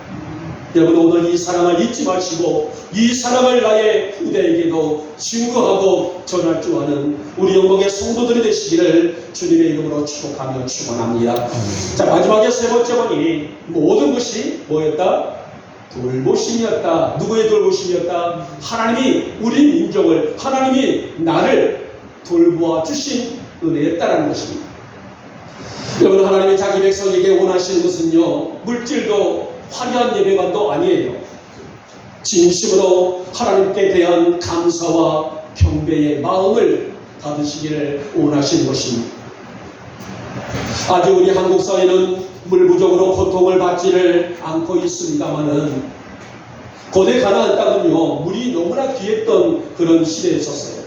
여러분, 오늘 이 사랑을 잊지 마시고 이 사랑을 나의 후대에게도 증거하고 전할 줄 아는 우리 영광의 성도들이 되시기를 주님의 이름으로 축복하며 축원합니다. 자, 마지막에 세 번째 번이 모든 것이 뭐였다? 돌보심이었다. 누구의 돌보심이었다? 하나님이 우리 민족을, 하나님이 나를 돌보아 주신 은혜였다라는 것입니다. 여러분, 하나님이 자기 백성에게 원하시는 것은요, 물질도 화려한 예배관도 아니에요. 진심으로 하나님께 대한 감사와 경배의 마음을 받으시기를 원하시는 것입니다. 아직 우리 한국 사회는 물 부족으로 고통을 받지를 않고 있습니다만은 고대 가나안 땅은요, 물이 너무나 귀했던 그런 시대에 있었어요.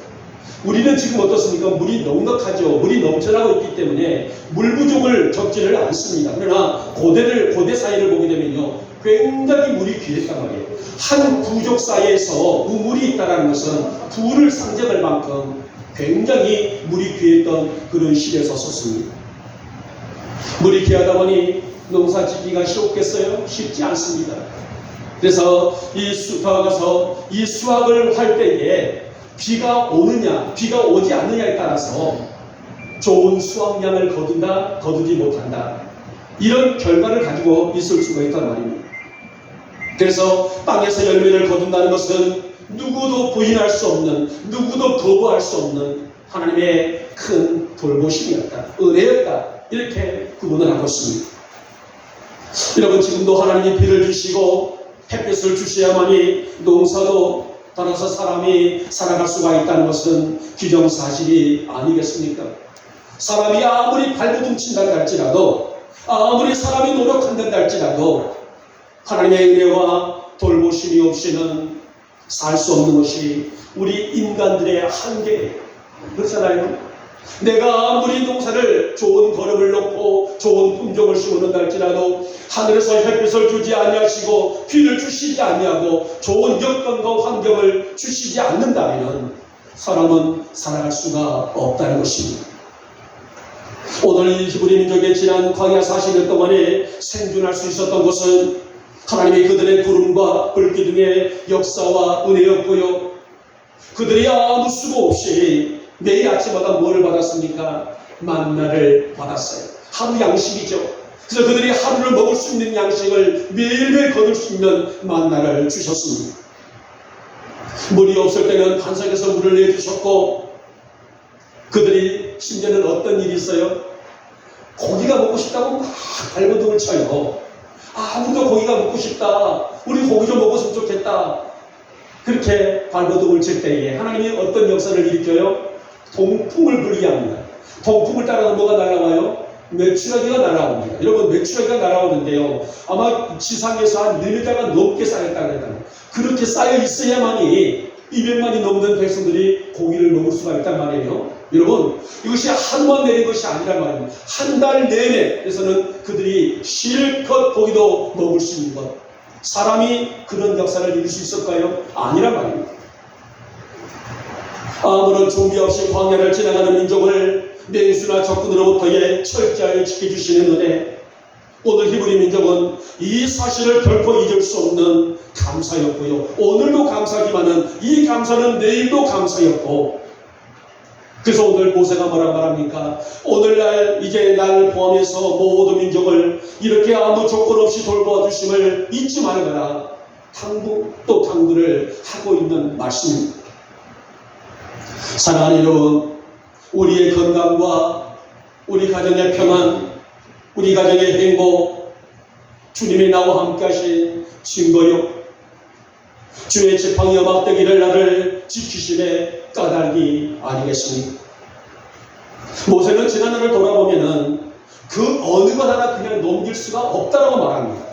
우리는 지금 어떻습니까? 물이 넉넉하죠. 물이 넘쳐나고 있기 때문에 물 부족을 적지를 않습니다. 그러나 고대 사회를 보게 되면요, 굉장히 물이 귀했단 말이에요. 한 부족 사이에서 우물이 있다는 것은 부를 상징할 만큼 굉장히 물이 귀했던 그런 시대에 섰습니다. 물이 귀하다 보니 농사 짓기가 쉽겠어요? 쉽지 않습니다. 그래서 이 숲에 가서 이 수확을 할 때에 비가 오느냐, 비가 오지 않느냐에 따라서 좋은 수확량을 거둔다, 거두지 못한다, 이런 결과를 가지고 있을 수가 있단 말입니다. 그래서 땅에서 열매를 거둔다는 것은 누구도 부인할 수 없는, 누구도 거부할 수 없는 하나님의 큰 돌보심이었다, 은혜였다, 이렇게 구분을 하고 있습니다. 여러분, 지금도 하나님이 비를 주시고 햇빛을 주셔야만이 농사도 따라서 사람이 살아갈 수가 있다는 것은 기정사실이 아니겠습니까? 사람이 아무리 발버둥 친다 할지라도, 아무리 사람이 노력한다 할지라도 하나님의 은혜와 돌보심이 없이는 살 수 없는 것이 우리 인간들의 한계예요. 그렇잖아요. 내가 아무리 농사를 좋은 거름을 놓고 좋은 품종을 심어놓는다 할지라도 하늘에서 햇빛을 주지 아니하시고 비를 주시지 아니하고 좋은 여건과 환경을 주시지 않는다면 사람은 살아갈 수가 없다는 것입니다. 오늘 히브리 민족의 지난 광야 40년 동안에 생존할 수 있었던 것은 하나님이 그들의 구름과 불기둥의 역사와 은혜였고요. 그들이 아무 수고 없이 매일 아침마다 뭐를 받았습니까? 만나를 받았어요. 하루 양식이죠. 그래서 그들이 하루를 먹을 수 있는 양식을 매일매일 거둘 수 있는 만나를 주셨습니다. 물이 없을 때는 반석에서 물을 내주셨고, 그들이 심지어는 어떤 일이 있어요? 고기가 먹고 싶다고 막 발버둥을 쳐요. 아무도 고기가 먹고 싶다, 우리 고기 좀 먹었으면 좋겠다, 그렇게 발버둥을 칠 때에 하나님이 어떤 역사를 일으켜요? 동풍을 불이합니다. 동풍을 따라서 뭐가 날아와요? 메추라기가 날아옵니다. 여러분, 메추라기가 날아오는데요, 아마 지상에서 한 1m가 넘게 쌓였다고 했다. 그렇게 쌓여 있어야만이 200만이 넘는 백성들이 고기를 먹을 수가 있단 말이에요. 여러분, 이것이 하루만 내린 것이 아니란 말입니다. 한 달 내내에서는 그들이 실컷 고기도 먹을 수 있는 것. 사람이 그런 역사를 이룰 수 있을까요? 아니란 말입니다. 아무런 준비 없이 광야를 지나가는 민족을 맹수나 적군으로부터의 철저하게 지켜주시는 은혜, 오늘 히브리 민족은 이 사실을 결코 잊을 수 없는 감사였고요. 오늘도 감사하지만은 이 감사는 내일도 감사였고, 그래서 오늘 모세가 뭐라 말합니까? 오늘날 이제 날 포함해서 모든 민족을 이렇게 아무 조건 없이 돌보아 주심을 잊지 말거라. 당부 또 당부를 하고 있는 말씀입니다. 사랑하는 여러분, 우리의 건강과 우리 가정의 평안, 우리 가정의 행복, 주님이 나와 함께 하신 증거요, 주의 지팡이와 막대기를 나를 지키심의 까닭이 아니겠습니까? 모세는 지난해를 돌아보면은 그 어느 것 하나 그냥 넘길 수가 없다라고 말합니다.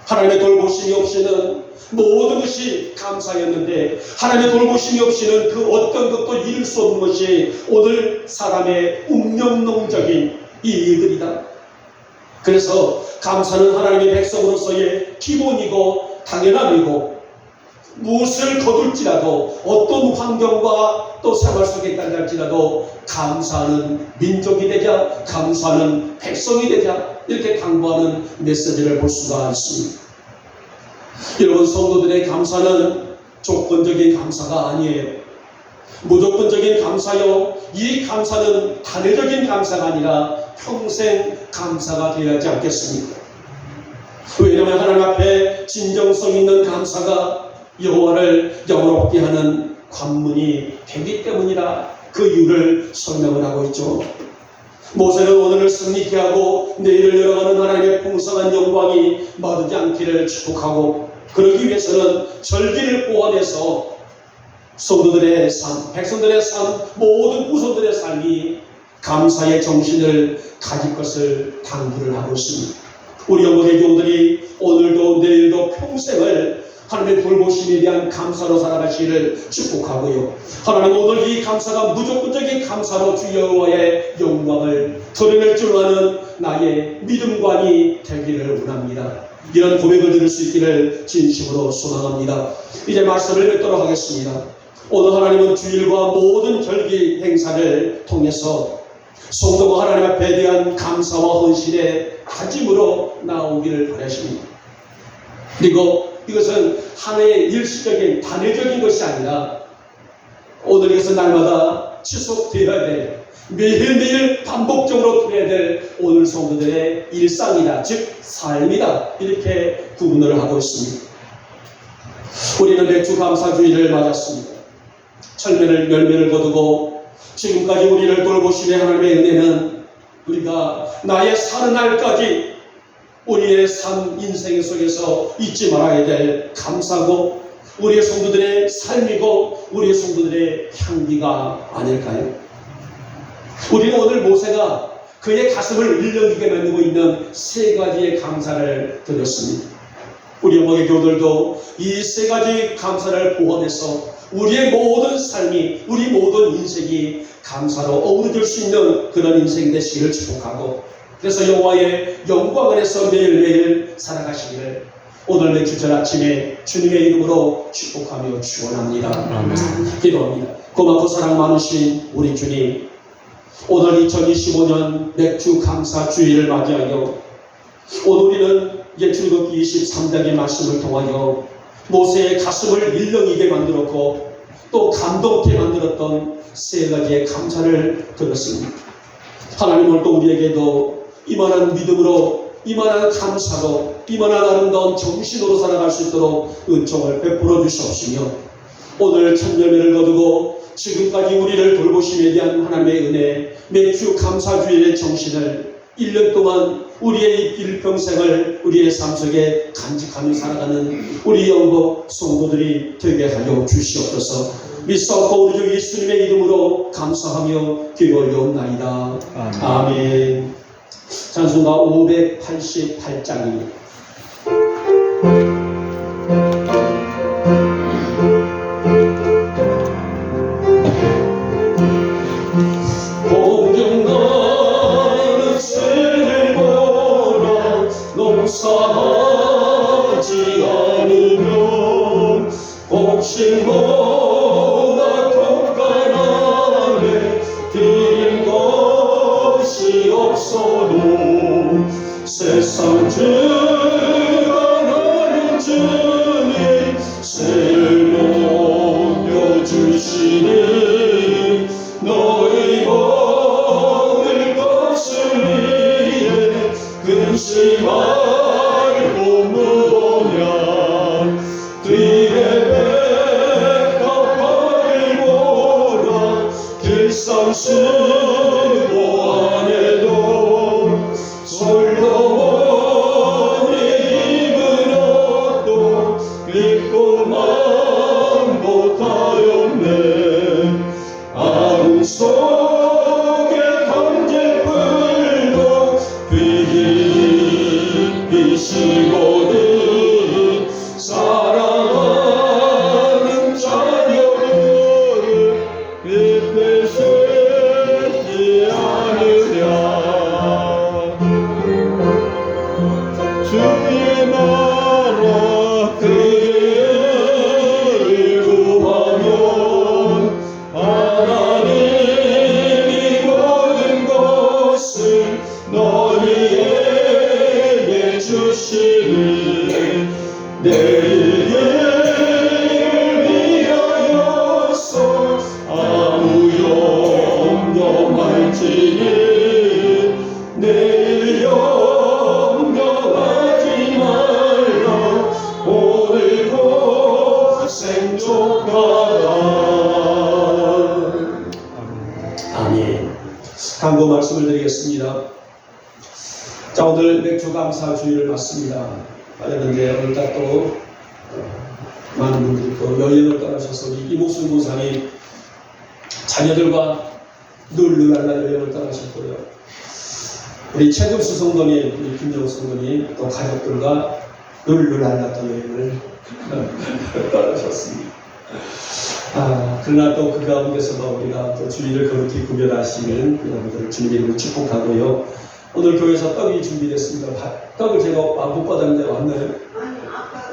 하나님의 돌보심이 없이는 모든 것이 감사였는데, 하나님의 돌보심이 없이는 그 어떤 것도 이룰 수 없는 것이 오늘 사람의 운명론적인 이 일들이다. 그래서 감사는 하나님의 백성으로서의 기본이고 당연함이고, 무엇을 거둘지라도 어떤 환경과 또 생활 속에 있다 할지라도 감사하는 민족이 되자, 감사하는 백성이 되자, 이렇게 당부하는 메시지를 볼 수가 있습니다. 여러분, 성도들의 감사는 조건적인 감사가 아니에요. 무조건적인 감사요, 이 감사는 단회적인 감사가 아니라 평생 감사가 되어야 하지 않겠습니까? 왜냐하면 하나님 앞에 진정성 있는 감사가 여호와를 영화롭게 하는 관문이 되기 때문이라 그 이유를 설명을 하고 있죠. 모세는 오늘을 승리케 하고 내일을 열어가는 하나님의 풍성한 영광이 마르지 않기를 축복하고, 그러기 위해서는 절기를 포함해서 성도들의 삶, 백성들의 삶, 모든 후손들의 삶이 감사의 정신을 가질 것을 당부를 하고 있습니다. 우리 영혼의 교우들이 오늘도 내일도 평생을 하나님의 돌보심에 대한 감사로 살아가시기를 축복하고요. 하나님, 오늘 이 감사가 무조건적인 감사로 주 여호와의 영광을 드러낼 줄 아는 나의 믿음관이 되기를 원합니다. 이런 고백을 들을 수 있기를 진심으로 소망합니다. 이제 말씀을 맺도록 하겠습니다. 오늘 하나님은 주일과 모든 절기 행사를 통해서 성도가 하나님 앞에 대한 감사와 헌신의 다짐으로 나오기를 바라십니다. 그리고 이것은 하나의 일시적인 단회적인 것이 아니라 오늘 이것은 날마다 지속되어야 될, 매일매일 반복적으로 되어야 될 오늘 성도들의 일상이다, 즉 삶이다, 이렇게 구분을 하고 있습니다. 우리는 맥주 감사주의를 맞았습니다. 철면을 열매를 거두고 지금까지 우리를 돌보시는 하나님의 은혜는 우리가 나의 사는 날까지 우리 우리의 삶 인생 속에서 잊지 말아야 될 감사고 우리의 성도들의 삶이고 우리의 성도들의 향기가 아닐까요? 우리는 오늘 모세가 그의 가슴을 일렁이게 만들고 있는 세 가지의 감사를 드렸습니다. 우리 영광의 교우들도 이 세 가지 감사를 포함해서 우리의 모든 삶이, 우리 모든 인생이 감사로 어우러질 수 있는 그런 인생이 되시기를 축복하고, 그래서 여호와의 영광 안에서 매일매일 살아가시기를 오늘 맥주절 아침에 주님의 이름으로 축복하며 축원합니다. 기도합니다. 고맙고 사랑 많으신 우리 주님, 오늘 2025년 맥주 감사 주일을 맞이하여 오늘 우리는 출애굽기 23장의 말씀을 통하여 모세의 가슴을 일렁이게 만들었고 또 감동케 만들었던 세 가지의 감사를 들었습니다. 하나님 오늘 또 우리에게도 이만한 믿음으로, 이만한 감사로, 이만한 아름다운 정신으로 살아갈 수 있도록 은총을 베풀어 주시옵시며, 오늘 첫 열매를 거두고 지금까지 우리를 돌보심에 대한 하나님의 은혜, 맥주 감사주일의 정신을 1년 동안 우리의 일평생을 우리의 삶 속에 간직하며 살아가는 우리 영국 성도들이 되게 하여 주시옵소서. 믿사옵고 우리 주 예수님의 이름으로 감사하며 기도 올려옵나이다. 아멘. 찬송가 588장입니다. 농사하지 않으면 곡식보다 돈가난에 드린 것이 없어도 세상 주관하는 주님 세모여 주시니 너희 먹을 것을 위해 근심하 수고 안 해도 솔로몬이 입은 옷도 입고만 못하였네. 아궁 속에 강제불도 비시거든 사랑하는 자녀들을 빗배시지 않으랴. 주의 나라 그를 구하면 하나님이 모든 것을 너희에게 주시니 내일 위하여서 아무 염려할지니 내일 염려하지 말라. 오늘 고생 족하다. 아멘. 간구 말씀을 드리겠습니다. 자, 오늘 맥주 감사 주일을 맞습니다. 그런데 오늘따라 또 많은 분들이 또 여행을 떠나셔서 우리 이목순 군사님 자녀들과 룰루랄라 여행을 떠나셨고요. 우리 최금수 성도님, 우리 김정우 성도님 또 가족들과 룰루랄라 또 여행을 떠나셨습니다. 그러나 또 그 가운데서도 우리가 또 주일을 거룩히 구별하시는 여러분들을 주님의 이름으로 축복하고요. 오늘 교회에서 떡이 준비됐습니다. 떡을 제가 못 받았는데 왔나요? 아니 아까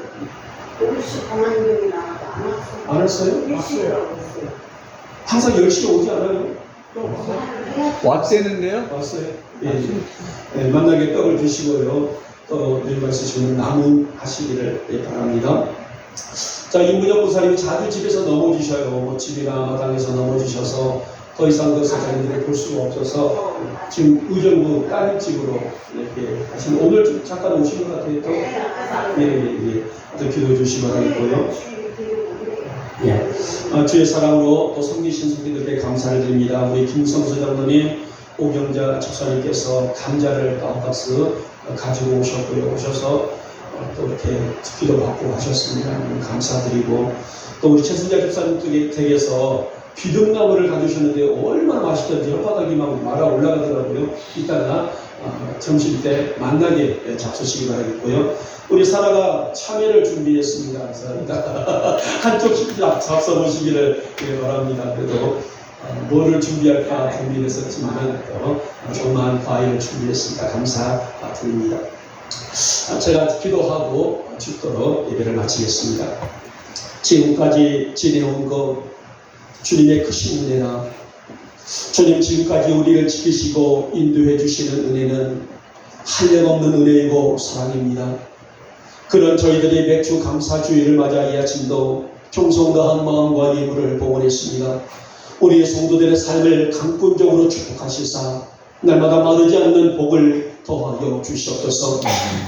50공안경이 나와도 안 왔어요. 안 왔어요? 왔어요. 항상 10시에 오지 않아요? 왔대는데요? 왔어요? 예. 예, 만나게 떡을 드시고요. 또 늘 말씀하시는 나눔하시기를 바랍니다. 자, 임문혁 부사님이 자주 집에서 넘어지셔요. 뭐 집이나 마당에서 넘어지셔서 더 이상 그 사장님들을 볼 수가 없어서 지금 의정부 따님집으로 이렇게 하시는, 오늘 좀 잠깐 오신 것 같아요. 또 또 기도해 주시기 바라겠고요. 예. 주의 사랑으로 또 섬기신 성도들께 감사를 드립니다. 우리 김성수 장로님, 오경자 집사님께서 감자를 9박스 가지고 오셨고요. 오셔서 또 이렇게 기도받고 가셨습니다. 감사드리고 또 우리 최순자 집사님 댁에서 비듬나무를 가져오셨는데 얼마나 맛있던지 혓바닥이 막 말아 올라가더라고요. 이따가 점심 때 만나게 잡수시기 바라겠고요. 우리 사라가 참외를 준비했습니다. 그래서 한쪽씩 잡숴보시기를 바랍니다. 그래도 뭐를 준비할까 고민했었지만 정말 과일을 준비했습니다. 감사드립니다. 제가 기도하고 죽도록 예배를 마치겠습니다. 지금까지 지내온 것 주님의 크신 은혜나 주님 지금까지 우리를 지키시고 인도해 주시는 은혜는 한량없는 은혜이고 사랑입니다. 그런 저희들이 맥주 감사주의를 맞아 이 아침도 충성다한 마음과 예물을 봉헌했습니다. 우리의 성도들의 삶을 강권적으로 축복하시사 날마다 마르지 않는 복을 더하여 주시옵소서.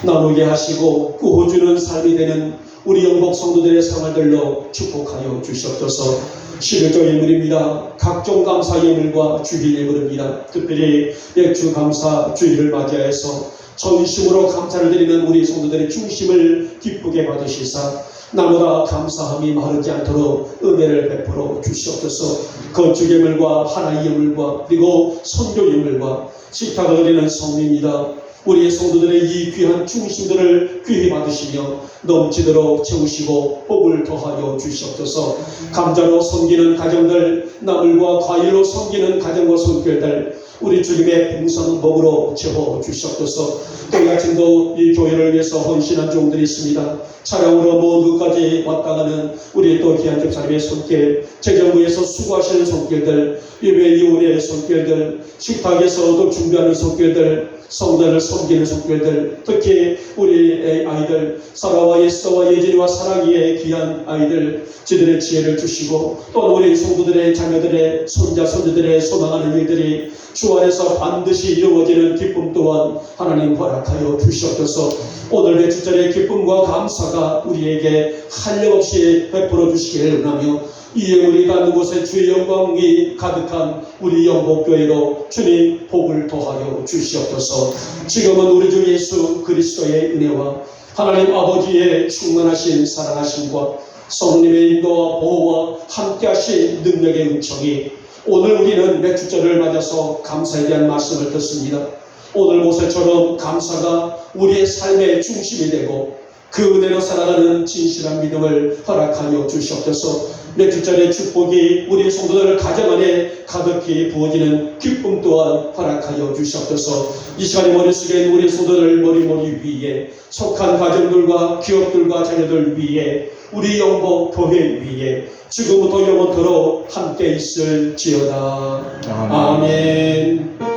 나누게 하시고 구호주는 삶이 되는 우리 영복 성도들의 생활들로 축복하여 주시옵소서. 11조 예물입니다. 각종 감사 예물과 주일 예물입니다. 특별히 맥주 감사 주일을 맞이해서 전심으로 감사를 드리는 우리 성도들의 중심을 기쁘게 받으시사 나무라 감사함이 마르지 않도록 은혜를 베풀어 주시옵소서. 건축 예물과 하나의 예물과 그리고 선교 예물과 식탁을 드리는 성입니다. 우리의 성도들의 이 귀한 중심들을 귀히 받으시며 넘치도록 채우시고 복을 더하여 주시옵소서. 감자로 섬기는 가정들, 나물과 과일로 섬기는 가정과 손길들 우리 주님의 풍성복으로 채워 주시옵소서. 또 이 아침도 이 교회를 위해서 헌신한 종들이 있습니다. 차량으로 모두까지 왔다가는 우리 또 귀한 집사님의 손길, 재정부에서 수고하시는 손길들, 예배위원회의 손길들, 식탁에서도 준비하는 손길들, 성도를 섬기는 손길들, 특히 우리 아이들 사라와 예스더와 예진이와 사랑이의 귀한 아이들 저들의 지혜를 주시고 또 우리 성도들의 자녀들의 손자 손주들의 소망하는 일들이 주 안에서 반드시 이루어지는 기쁨 또한 하나님 허락하여 주시옵소서. 오늘 매주절의 기쁨과 감사가 우리에게 한량없이 베풀어 주시기를 원하며 이 예물이 닿는 곳에 주의 영광이 가득한 우리 영복교회로 주님 복을 더하여 주시옵소서. 지금은 우리 주 예수 그리스도의 은혜와 하나님 아버지의 충만하신 사랑하심과 성령의 인도와 보호와 함께하신 능력의 은총이 오늘 우리는 맥주절을 맞아서 감사에 대한 말씀을 듣습니다. 오늘 모세처럼 감사가 우리의 삶의 중심이 되고 그 은혜로 살아가는 진실한 믿음을 허락하여 주시옵소서. 맥주절의 축복이 우리 성도들 가정 안에 가득히 부어지는 기쁨 또한 허락하여 주시옵소서. 이 시간에 머릿속에 있는 우리 성도들 머리 위에 속한 가정들과 기업들과 자녀들 위에 우리 영복 교회 위에 지금부터 영원토록 함께 있을지어다. 아멘.